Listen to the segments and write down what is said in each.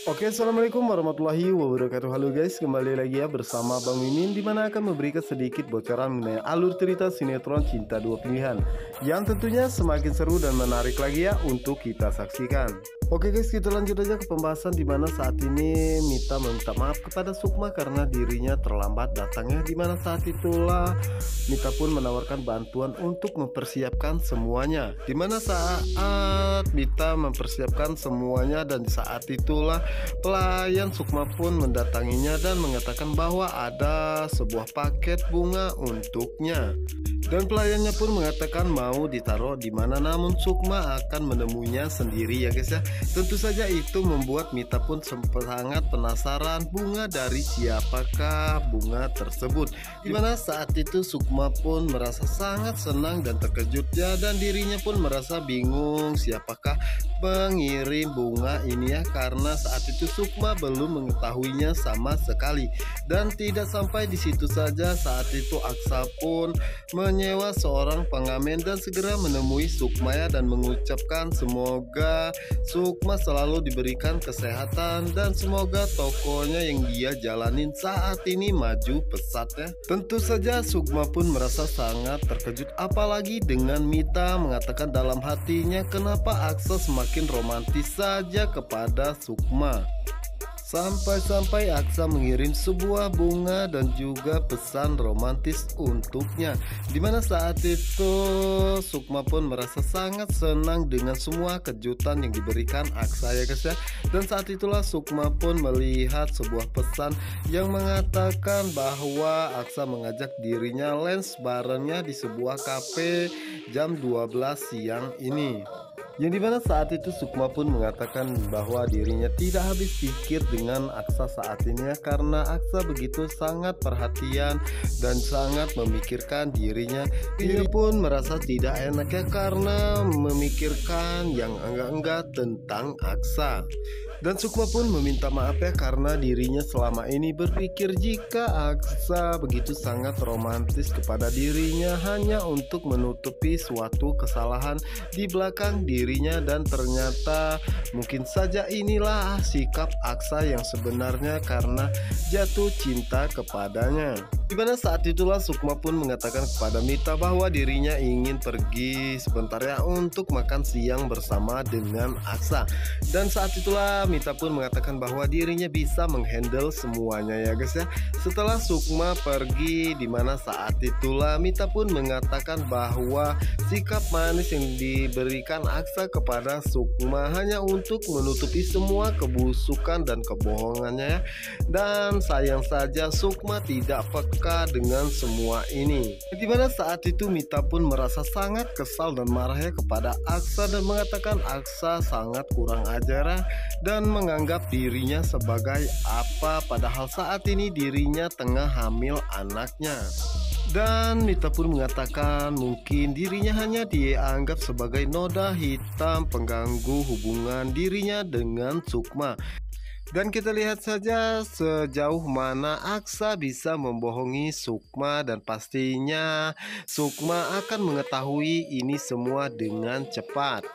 Oke, assalamualaikum warahmatullahi wabarakatuh. Halo guys, kembali lagi ya bersama Bang Mimin, dimana akan memberikan sedikit bocoran mengenai alur cerita sinetron Cinta Dua Pilihan yang tentunya semakin seru dan menarik lagi ya untuk kita saksikan. Oke guys, kita lanjut aja ke pembahasan dimana saat ini Mita meminta maaf kepada Sukma karena dirinya terlambat datangnya, dimana saat itulah Mita pun menawarkan bantuan untuk mempersiapkan semuanya, dimana saat Mita mempersiapkan semuanya dan saat itulah pelayan Sukma pun mendatanginya dan mengatakan bahwa ada sebuah paket bunga untuknya. Dan pelayannya pun mengatakan mau ditaruh di mana, namun Sukma akan menemuinya sendiri ya guys ya. Tentu saja itu membuat Mita pun sangat penasaran bunga dari siapakah bunga tersebut. Dimana saat itu Sukma pun merasa sangat senang dan terkejut ya, dan dirinya pun merasa bingung siapakah pengirim bunga ini ya, karena saat itu Sukma belum mengetahuinya sama sekali. Dan tidak sampai di situ saja, saat itu Aksa pun menyewa seorang pengamen dan segera menemui Sukma ya, dan mengucapkan semoga Sukma selalu diberikan kesehatan dan semoga tokonya yang dia jalanin saat ini maju pesat ya. Tentu saja Sukma pun merasa sangat terkejut, apalagi dengan Mita mengatakan dalam hatinya kenapa Aksa semakin romantis saja kepada Sukma. Sampai-sampai Aksa mengirim sebuah bunga dan juga pesan romantis untuknya. Dimana saat itu Sukma pun merasa sangat senang dengan semua kejutan yang diberikan Aksa ya guys ya. Dan saat itulah Sukma pun melihat sebuah pesan yang mengatakan bahwa Aksa mengajak dirinya lens barengnya di sebuah kafe jam 12 siang ini. Yang dimana saat itu Sukma pun mengatakan bahwa dirinya tidak habis pikir dengan Aksa saat ini ya, karena Aksa begitu sangat perhatian dan sangat memikirkan dirinya. Dia pun merasa tidak enak ya karena memikirkan yang enggak-enggak tentang Aksa. Dan Sukma pun meminta maaf ya karena dirinya selama ini berpikir jika Aksa begitu sangat romantis kepada dirinya hanya untuk menutupi suatu kesalahan di belakang dirinya, dan ternyata mungkin saja inilah sikap Aksa yang sebenarnya karena jatuh cinta kepadanya. Dimana saat itulah Sukma pun mengatakan kepada Mita bahwa dirinya ingin pergi sebentar ya untuk makan siang bersama dengan Aksa. Dan saat itulah Mita pun mengatakan bahwa dirinya bisa menghandle semuanya ya guys ya. Setelah Sukma pergi, dimana saat itulah Mita pun mengatakan bahwa sikap manis yang diberikan Aksa kepada Sukma hanya untuk menutupi semua kebusukan dan kebohongannya ya. Dan sayang saja Sukma tidak peka dengan semua ini. Dimana saat itu Mita pun merasa sangat kesal dan marah ya kepada Aksa dan mengatakan Aksa sangat kurang ajar dan menganggap dirinya sebagai apa, padahal saat ini dirinya tengah hamil anaknya. Dan Mita pun mengatakan mungkin dirinya hanya dianggap sebagai noda hitam pengganggu hubungan dirinya dengan Sukma. Dan kita lihat saja sejauh mana Aksa bisa membohongi Sukma, dan pastinya Sukma akan mengetahui ini semua dengan cepat.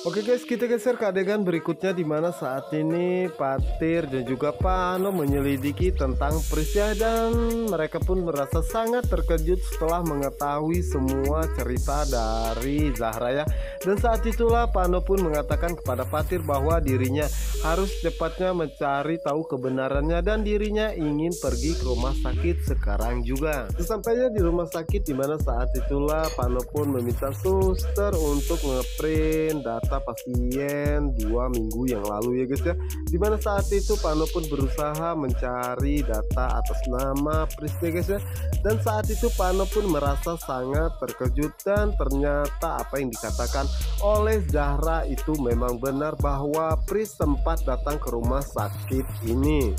Oke guys, kita geser ke adegan berikutnya dimana saat ini Patir dan juga Pano menyelidiki tentang Prisya, dan mereka pun merasa sangat terkejut setelah mengetahui semua cerita dari Zahra ya. Dan saat itulah Pano pun mengatakan kepada Patir bahwa dirinya harus cepatnya mencari tahu kebenarannya dan dirinya ingin pergi ke rumah sakit sekarang juga. Sesampainya di rumah sakit, dimana saat itulah Pano pun meminta suster untuk ngeprint data pasien 2 minggu yang lalu ya guys ya. Dimana saat itu Pano pun berusaha mencari data atas nama Prisya guys ya. Dan saat itu Pano pun merasa sangat terkejut, dan ternyata apa yang dikatakan oleh Zahra itu memang benar bahwa Pris sempat datang ke rumah sakit ini.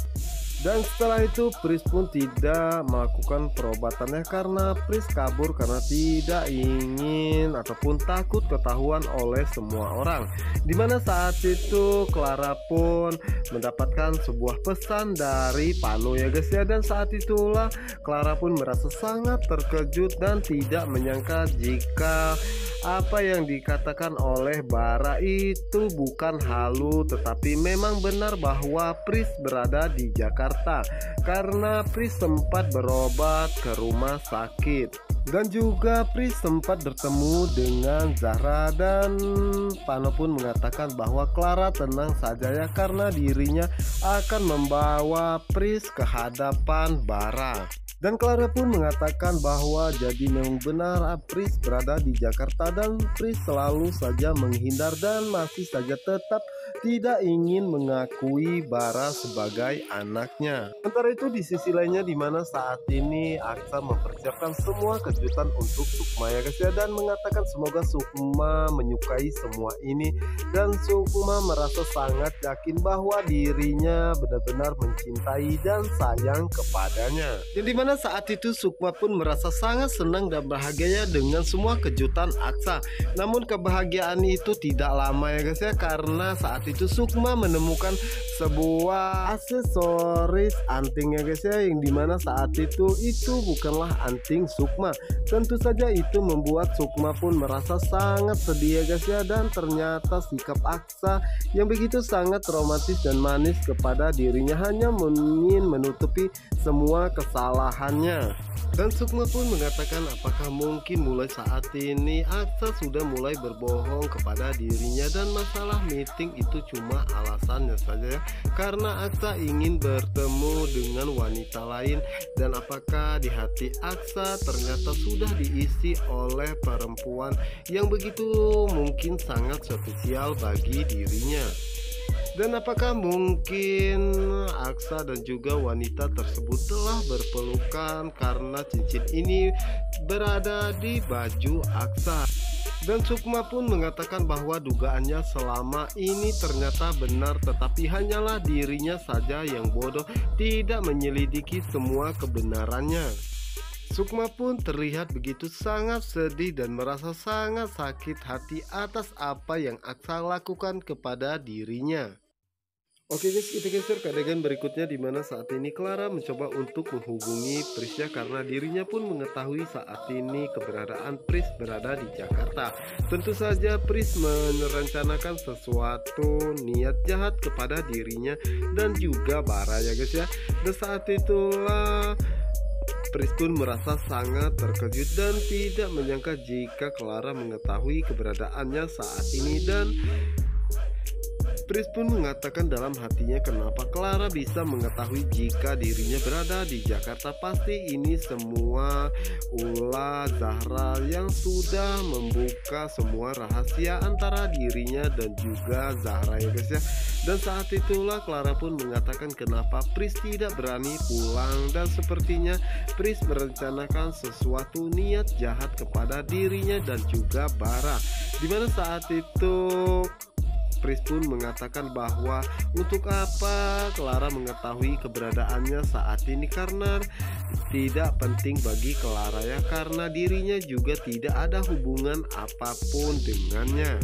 Dan setelah itu Pris pun tidak melakukan perobatannya karena Pris kabur karena tidak ingin ataupun takut ketahuan oleh semua orang. Dimana saat itu Clara pun mendapatkan sebuah pesan dari Pano ya guys ya. Dan saat itulah Clara pun merasa sangat terkejut dan tidak menyangka jika apa yang dikatakan oleh Bara itu bukan halu, tetapi memang benar bahwa Pris berada di Jakarta karena Pris sempat berobat ke rumah sakit. Dan juga Pris sempat bertemu dengan Zahra dan Pano pun mengatakan bahwa Clara tenang saja ya karena dirinya akan membawa Pris ke hadapan Bara. Dan Clara pun mengatakan bahwa jadi memang benar Pris berada di Jakarta dan Pris selalu saja menghindar dan masih saja tetap tidak ingin mengakui Bara sebagai anaknya. Sementara itu di sisi lainnya dimana saat ini Aksa mempersiapkan semua kejutan untuk Sukma ya guys ya, dan mengatakan semoga Sukma menyukai semua ini. Dan Sukma merasa sangat yakin bahwa dirinya benar-benar mencintai dan sayang kepadanya. Yang dimana saat itu Sukma pun merasa sangat senang dan bahagia dengan semua kejutan Aksa. Namun kebahagiaan itu tidak lama ya guys ya, karena saat itu Sukma menemukan sebuah aksesoris anting ya guys ya, yang dimana saat itu bukanlah anting Sukma. Tentu saja itu membuat Sukma pun merasa sangat sedih ya guys ya, dan ternyata sikap Aksa yang begitu sangat romantis dan manis kepada dirinya hanya ingin menutupi semua kesalahannya. Dan Sukma pun mengatakan apakah mungkin mulai saat ini Aksa sudah mulai berbohong kepada dirinya dan masalah meeting itu cuma alasannya saja ya, karena Aksa ingin bertemu dengan wanita lain. Dan apakah di hati Aksa ternyata sudah diisi oleh perempuan yang begitu mungkin sangat spesial bagi dirinya. Dan apakah mungkin Aksa dan juga wanita tersebut telah berpelukan karena cincin ini berada di baju Aksa. Dan Sukma pun mengatakan bahwa dugaannya selama ini ternyata benar, tetapi hanyalah dirinya saja yang bodoh, tidak menyelidiki semua kebenarannya. Sukma pun terlihat begitu sangat sedih dan merasa sangat sakit hati atas apa yang Aksa lakukan kepada dirinya. Oke guys, kita geser ke adegan berikutnya dimana saat ini Clara mencoba untuk menghubungi Pris ya, karena dirinya pun mengetahui saat ini keberadaan Pris berada di Jakarta. Tentu saja Pris merencanakan sesuatu niat jahat kepada dirinya dan juga Bara ya guys ya. Dan saat itulah Pris pun merasa sangat terkejut dan tidak menyangka jika Clara mengetahui keberadaannya saat ini. Dan Pris pun mengatakan dalam hatinya kenapa Clara bisa mengetahui jika dirinya berada di Jakarta. Pasti ini semua ulah Zahra yang sudah membuka semua rahasia antara dirinya dan juga Zahra ya guys ya. Dan saat itulah Clara pun mengatakan kenapa Pris tidak berani pulang, dan sepertinya Pris merencanakan sesuatu niat jahat kepada dirinya dan juga Bara. Dimana saat itu Pris pun mengatakan bahwa untuk apa Clara mengetahui keberadaannya saat ini, karena tidak penting bagi Clara ya, karena dirinya juga tidak ada hubungan apapun dengannya.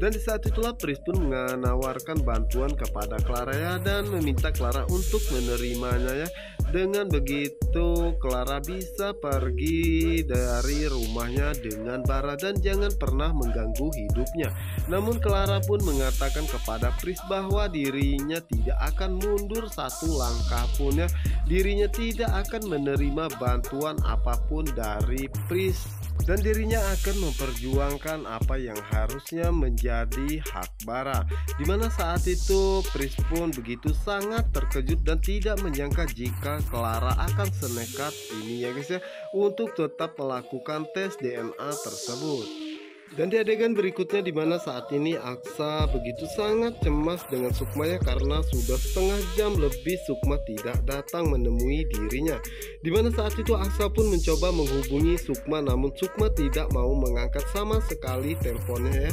Dan di saat itulah Pris pun menawarkan bantuan kepada Clara ya, dan meminta Clara untuk menerimanya ya. Dengan begitu Clara bisa pergi dari rumahnya dengan Bara dan jangan pernah mengganggu hidupnya. Namun Clara pun mengatakan kepada Pris bahwa dirinya tidak akan mundur satu langkah pun ya. Dirinya tidak akan menerima bantuan apapun dari Pris, dan dirinya akan memperjuangkan apa yang harusnya menjadi hak Bara. Dimana saat itu Pris pun begitu sangat terkejut dan tidak menyangka jika Clara akan senekat ini ya guys ya, untuk tetap melakukan tes DNA tersebut. Dan di adegan berikutnya di mana saat ini Aksa begitu sangat cemas dengan Sukmanya karena sudah setengah jam lebih Sukma tidak datang menemui dirinya. Di mana saat itu Aksa pun mencoba menghubungi Sukma, namun Sukma tidak mau mengangkat sama sekali teleponnya ya.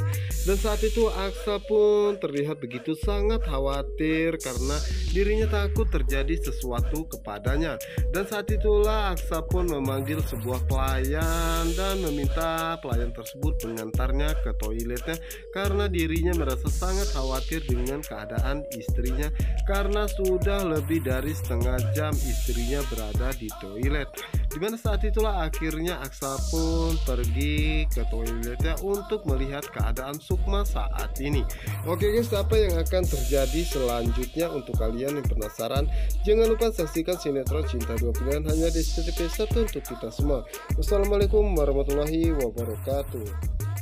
Dan saat itu Aksa pun terlihat begitu sangat khawatir karena dirinya takut terjadi sesuatu kepadanya. Dan saat itulah Aksa pun memanggil sebuah pelayan dan meminta pelayan tersebut mengantarnya ke toiletnya karena dirinya merasa sangat khawatir dengan keadaan istrinya karena sudah lebih dari setengah jam istrinya berada di toilet. Dimana saat itulah akhirnya Aksa pun pergi ke toiletnya untuk melihat keadaan Sukma saat ini. Oke guys, apa yang akan terjadi selanjutnya untuk kalian yang penasaran? Jangan lupa saksikan sinetron Cinta Dua Pilihan hanya di SCTV 1 untuk kita semua. Wassalamualaikum warahmatullahi wabarakatuh.